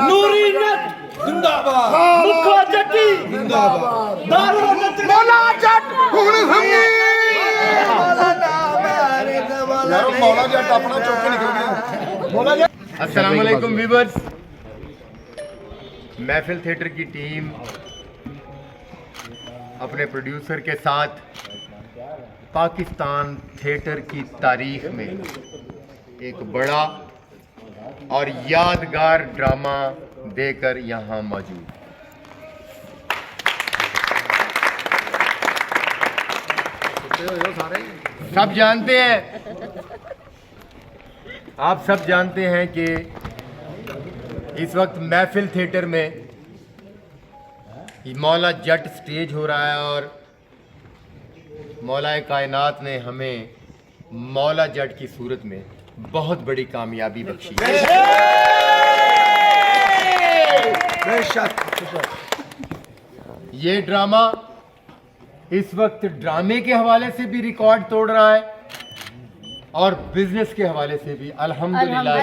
नूरी नत जिंदाबाद, मुखा जट्टी जिंदाबाद, मौला जट हुण समझी यार मौला जट अपना चौक के निकल गया मौला जट। अस्सलाम वालेकुम व्यूअर्स, महफिल थिएटर की टीम अपने प्रोड्यूसर के साथ पाकिस्तान थिएटर की तारीख में एक बड़ा और यादगार ड्रामा देकर यहाँ मौजूद। सब जानते हैं, आप सब जानते हैं कि इस वक्त महफिल थिएटर में मौला जट स्टेज हो रहा है और मौलाए कायनात ने हमें मौला जट की सूरत में बहुत बड़ी कामयाबी बख्शी है। ये ड्रामा इस वक्त ड्रामे के हवाले से भी रिकॉर्ड तोड़ रहा है और बिजनेस के हवाले से भी अल्हम्दुलिल्लाह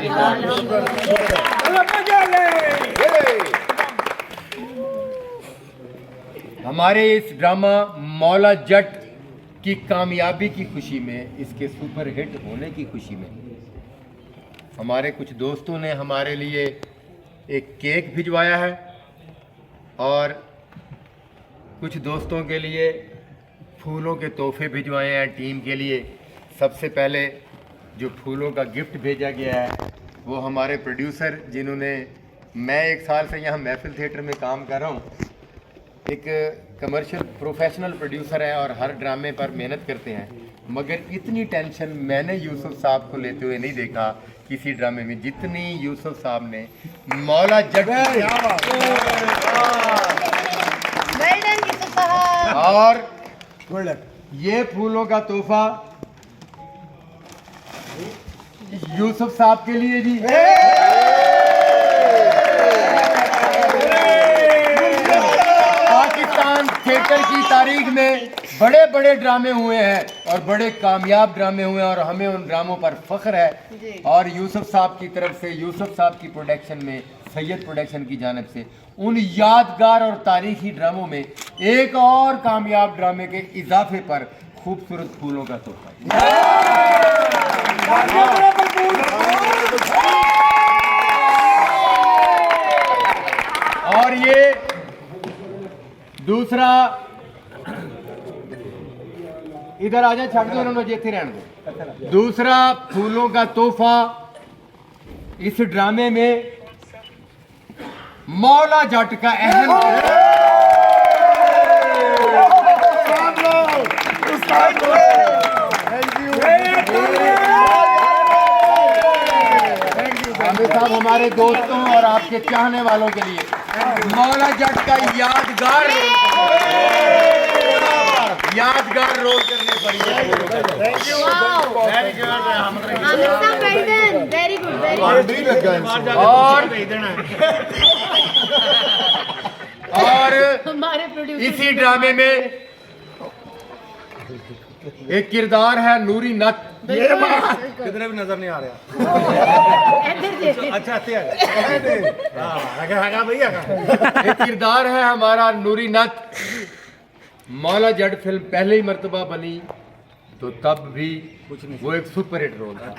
हमारे इस ड्रामा मौला जट की कामयाबी की खुशी में, इसके सुपर हिट होने की खुशी में हमारे कुछ दोस्तों ने हमारे लिए एक केक भिजवाया है और कुछ दोस्तों के लिए फूलों के तोहफे भिजवाए हैं टीम के लिए। सबसे पहले जो फूलों का गिफ्ट भेजा गया है वो हमारे प्रोड्यूसर, जिन्होंने, मैं 1 साल से यहाँ महफिल थिएटर में काम कर रहा हूँ, एक कमर्शियल प्रोफेशनल प्रोड्यूसर है और हर ड्रामे पर मेहनत करते हैं, मगर इतनी टेंशन मैंने यूसुफ साहब को लेते हुए नहीं देखा किसी ड्रामे में जितनी यूसुफ साहब ने मौला जट। और ये फूलों का तोहफा यूसुफ साहब के लिए जी। पाकिस्तान थिएटर की तारीख में बड़े बड़े ड्रामे हुए हैं और बड़े कामयाब ड्रामे हुए हैं और हमें उन ड्रामों पर फख्र है। और यूसुफ साहब की तरफ से, यूसुफ साहब की प्रोडक्शन में, सैयद प्रोडक्शन की जानिब से उन यादगार और तारीखी ड्रामों में एक और कामयाब ड्रामे के इजाफे पर खूबसूरत फूलों का तोहफा। और ये दूसरा, इधर आ जाए, छड़ दो इन्होंने, जेते रहने दो। दूसरा फूलों का तोहफा इस ड्रामे में मौला जट का अहम साहब हमारे दोस्तों और आपके चाहने वालों के लिए मौला जट का यादगार रोल करने पर thank you, very good, very good. और हमारे प्रोड्यूसर इसी ड्रामे में एक किरदार है नूरी नत। किधर भी नजर नहीं आ रहा। अच्छा भैया एक किरदार है हमारा नूरी नत। मौला जट फिल्म पहले ही मर्तबा बनी तो तब भी वो एक सुपर हिट रोल था।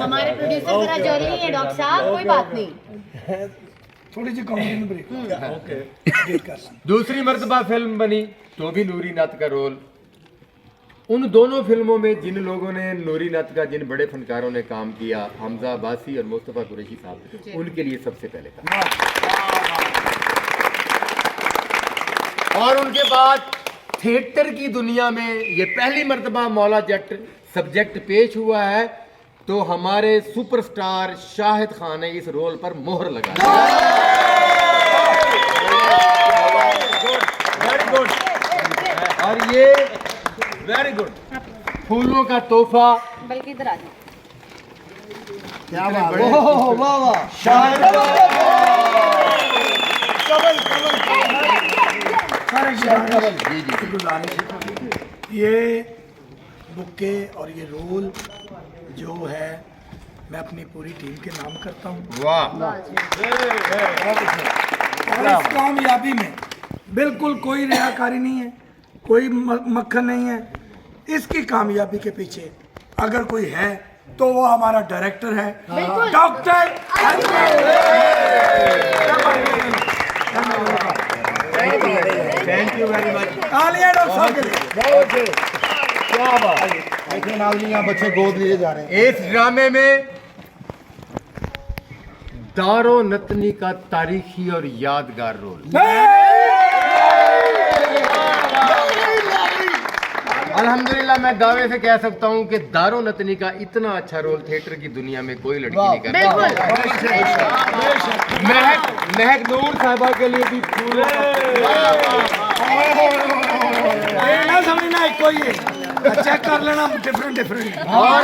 हमारे प्रोड्यूसर जरा जल्दी है डॉक्टर साहब, कोई बात नहीं, थोड़ी सी कॉमेडी में ब्रेक। दूसरी मर्तबा फिल्म बनी तो भी नूरी नत का रोल। उन दोनों फिल्मों में जिन लोगों ने नूरी नत का, जिन बड़े फनकारों ने काम किया, हमजा अब्बासी और मुस्तफ़ा कुरैशी साहब, उनके लिए सबसे पहले था। और उनके बाद थिएटर की दुनिया में ये पहली मर्तबा मौला जट सब्जेक्ट पेश हुआ है तो हमारे सुपरस्टार शाहिद खान ने इस रोल पर मोहर लगाई। Very good. और ये वेरी गुड फूलों का तोहफा, बल्कि इधर आ जाओ। क्या बात है, वाह वाह, शाहिद ये बुके और ये रोल जो है मैं अपनी पूरी टीम के नाम करता हूँ। वाह। और इस कामयाबी में बिल्कुल कोई रियाकारी नहीं है, कोई मक्खन नहीं है। इसकी कामयाबी के पीछे अगर कोई है तो वो हमारा डायरेक्टर है, doctor. Thank you very much. तालियां डॉक्टर साहब के लिए। क्या बात। देखिए नाज़रीन, यहाँ बच्चे गोद लिए जा रहे हैं। इस ड्रामे में दारो नतनी का तारीखी और यादगार रोल। अल्हम्दुलिल्लाह मैं दावे से कह सकता हूं कि दारो नतनी का इतना अच्छा रोल थिएटर की दुनिया में कोई लड़की नहीं कर महक नूर साहबा के लिए भी ना समझना है कोई चेक कर लेना डिफरेंट। और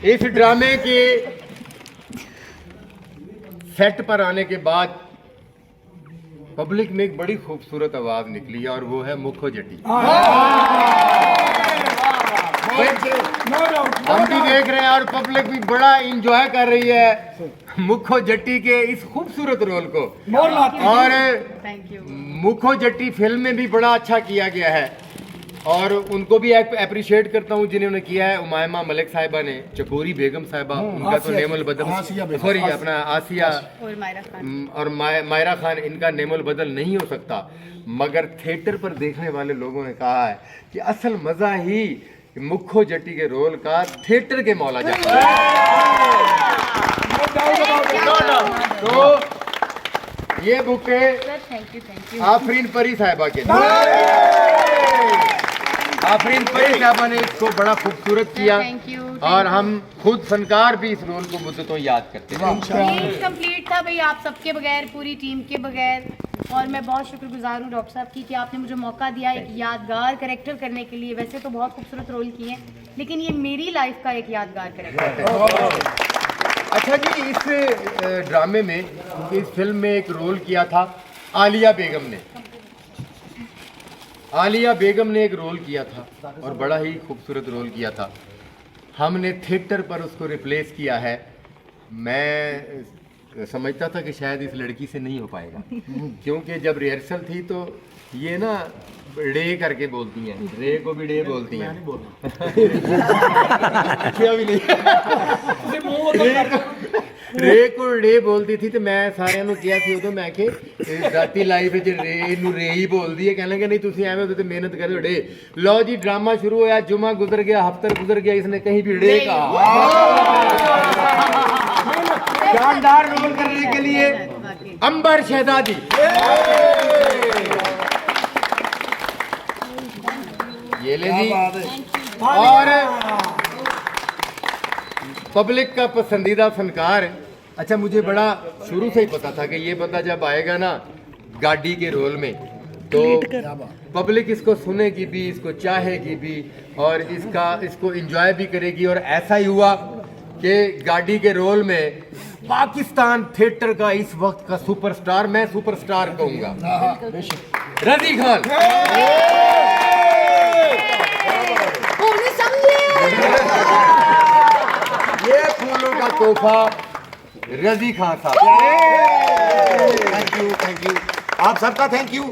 इस ड्रामे के सेट पर आने के बाद पब्लिक में एक बड़ी खूबसूरत आवाज निकली और वो है मुखो जटी। हम भी देख रहे हैं और पब्लिक भी बड़ा इंजॉय कर रही है मुखो जट्टी के इस खूबसूरत रोल को। और मुखो जट्टी फिल्म में भी बड़ा अच्छा किया गया है और उनको भी अप्रिशिएट करता हूँ जिन्होंने किया है। उमायमा मलिक साहिबा ने, चकोरी बेगम साहिबा, उनका तो नेमुल बदल, सॉरी अपना आसिया और मायरा खान, इनका नेमुल बदल नहीं हो सकता। मगर थिएटर पर देखने वाले लोगों ने कहा है कि असल मजा ही मुखो जट्टी के रोल का थिएटर के मौला जाता है। तो ये बुके आफरीन परी साहिबा के, आफरीन परी साहिबा ने इसको बड़ा खूबसूरत किया और हम खुद फनकार भी इस रोल को मुद्दतों याद करते हैं। कंप्लीट था भाई, आप सबके बगैर, पूरी टीम के बगैर। और मैं बहुत शुक्रगुजार हूँ डॉक्टर साहब की कि आपने मुझे मौका दिया एक यादगार कैरेक्टर करने के लिए। वैसे तो बहुत खूबसूरत रोल किए हैं लेकिन ये मेरी लाइफ का एक यादगार कैरेक्टर है। अच्छा जी, इस ड्रामे में, इस फिल्म में एक रोल किया था आलिया बेगम ने। आलिया बेगम ने एक रोल किया था और बड़ा ही खूबसूरत रोल किया था। हमने थिएटर पर उसको रिप्लेस किया है। मैं समझता था कि शायद इस लड़की से नहीं हो पाएगा क्योंकि जब रिहर्सल थी तो ये ना डे करके बोलती हैं, रे को भी डे बोलती हैं। क्या भी नहीं रे को डे बोलती थी तो मैं सारे ਨੂੰ ਕਿਹਾ ਸੀ ਉਦੋਂ ਮੈਂ ਕਿ ਜ਼ਾਤੀ ਲਾਈਫ ਵਿੱਚ ਰੇ ਨੂੰ ਰੇ ਹੀ ਬੋਲਦੀ ਹੈ। कहने नहीं तुम ਐਵੇਂ होते तो मेहनत करो डे। लो जी, ड्रामा शुरू होया, जुमा गुजर गया, हफ्ता गुजर गया, इसने कहीं भी डे कहा। शानदार रोल करने के लिए अंबर शहजादी। ये ले जी। और पब्लिक का पसंदीदा फनकार है। अच्छा, मुझे बड़ा शुरू से ही पता था कि ये बंदा जब आएगा ना गाड़ी के रोल में तो पब्लिक इसको सुनेगी भी, इसको चाहेगी भी और इसको एंजॉय भी करेगी। और ऐसा ही हुआ कि गाड़ी के रोल में पाकिस्तान थिएटर का इस वक्त का सुपरस्टार, मैं सुपरस्टार कहूंगा, रजी खान। ये फूलों का तोहफा रजी खान साहब। थैंक यू आप सबका थैंक यू।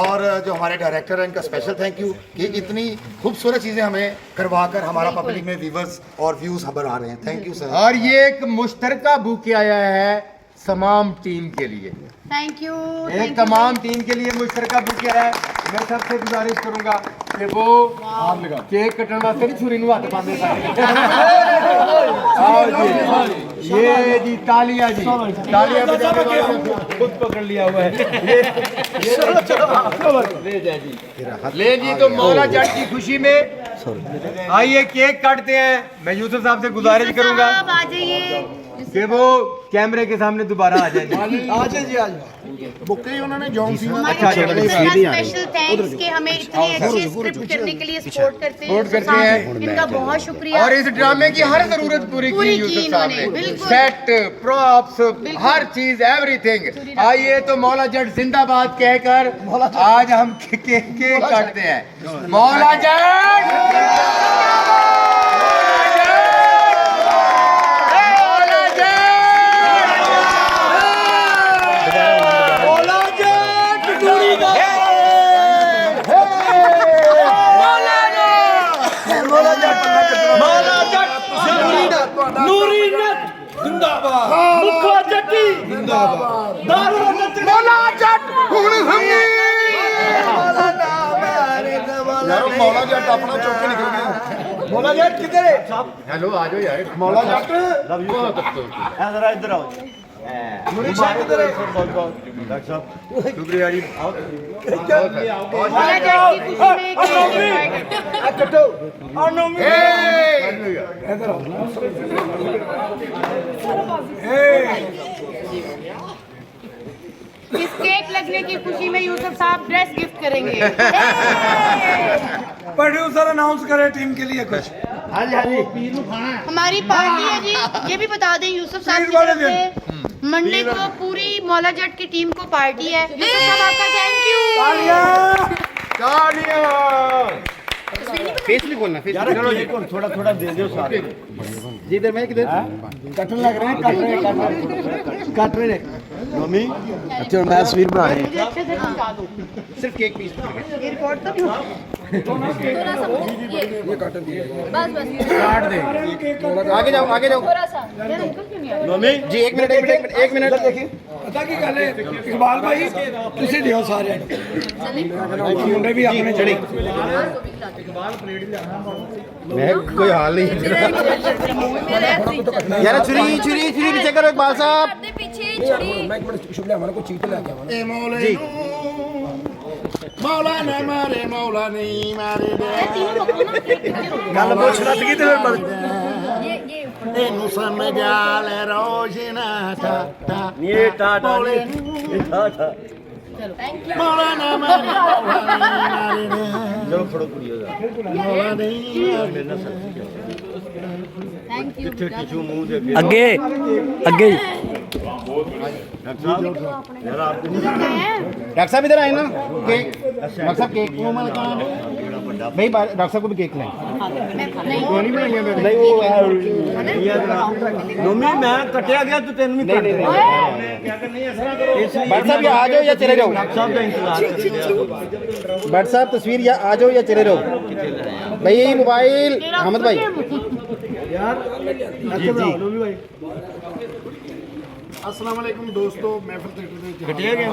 और जो हमारे डायरेक्टर हैं इनका स्पेशल थैंक यू कि इतनी खूबसूरत चीज़ें हमें करवा कर हमारा पब्लिक में व्यूवर्स और व्यूज़ खबर आ रहे हैं। Thank you sir. और ये एक मुश्तरका बुके आया है तमाम टीम के लिए। Thank you. एक तमाम टीम के लिए मुश्तरका बुके आया है। मैं सबसे गुजारिश करूंगा कि वो केक कटने वास्ते नहीं छुरी हाथ पाते ये जी तालिया जी, तालिया बजाने वाले खुद पकड़ लिया हुआ है। ले जी, तो मौला जट की खुशी में आइए केक काटते हैं। मैं यूसुफ साहब से गुजारिश करूंगा आ जाइए कि वो कैमरे के सामने दोबारा आ जाएंगे। आ जाइए। बुके उन्होंने जॉन सीना स्पेशल थैंक्स कि हमें इतनी अच्छी स्क्रिप्ट करने के लिए सपोर्ट करते हैं। इनका बहुत शुक्रिया। और इस ड्रामे की हर जरूरत पूरी की यूसुफ साहब ने। सेट, प्रॉप्स, हर चीज, एवरीथिंग। आइए तो मौला जट जिंदाबाद कहकर आज हम केक काटते हैं। मौला जट की मौला जट हुण संगी यार मौला जट अपना चौक के निकल गया मौला जट किधर है हेलो आ जाओ यार मौला जट जरा इधर आओ मुनीष साहब किधर है डॉक्टर साहब शुक्रिया जी मौला जट की खुशी में केक इधर आओ इस केक लगने की खुशी में यूसुफ साहब ड्रेस गिफ्ट करेंगे प्रोड्यूसर अनाउंस करे टीम के लिए कुछ हमारी पार्टी है जी, ये भी बता दें यूसुफ साहब की तरफ से मंडे को पूरी मौला जट की टीम को पार्टी है। यूसुफ साहब आपका थैंक यू। फेस भी खोलना फेस चलो जी थोड़ा थोड़ा दे दो सारे जिधर मैं किधर कटने लग रहे हैं कट रहे हैं मम्मी अच्छा मैं तस्वीर बना रही मुझे अच्छे से दिखा दो। सिर्फ केक पीस ये रिकॉर्ड तो नहीं हुआ? आगे जाओ यार अंकल क्यों नहीं आए? मम्मी जी एक मिनट देखिए पता की गल है इकबाल भाई तुसी दियो सारे मुंडे भी अपने चढ़ी मैं कोई हाल नहीं यार छुरी पीछे करो इकबाल साहब मौला ने मारे मौला नहीं मारे गल पुछ लग गई ते फिर ਇਹਨੂੰ ਸਮਝਾ ਲੈ ਰੋਸ਼ਨਾ ਠਾ ਠਾ ये टाटा ये टाटा ਮੌਲਾ ਨਾ ਮਾਰੇ ਮੌਲਾ ਨਹੀਂ ਮਾਰੇ चलो फड़ो कुड़ियो दा ਮੌਲਾ ਨਹੀਂ मेरे ना सर थैंक यू। किथे टिशू मुंह दे ਅੱਗੇ ਅੱਗੇ डॉक्टर साहब यार आप डॉक्टर साहब इधर आए ना केक डॉक्टर साहब केक को मैं लगाना भाई डॉक्टर साहब को भी केक लाए नहीं मम्मी मैं कटिया गया तो तेन भी कट भट्ट साहब या आ जाओ या चले जाओ सब का इंतजार भट्ट साहब तस्वीर या आ जाओ या चले जाओ भाई मोबाइल अहमद भाई अस्सलाम वालेकुम दोस्तों महफिल कटिया गया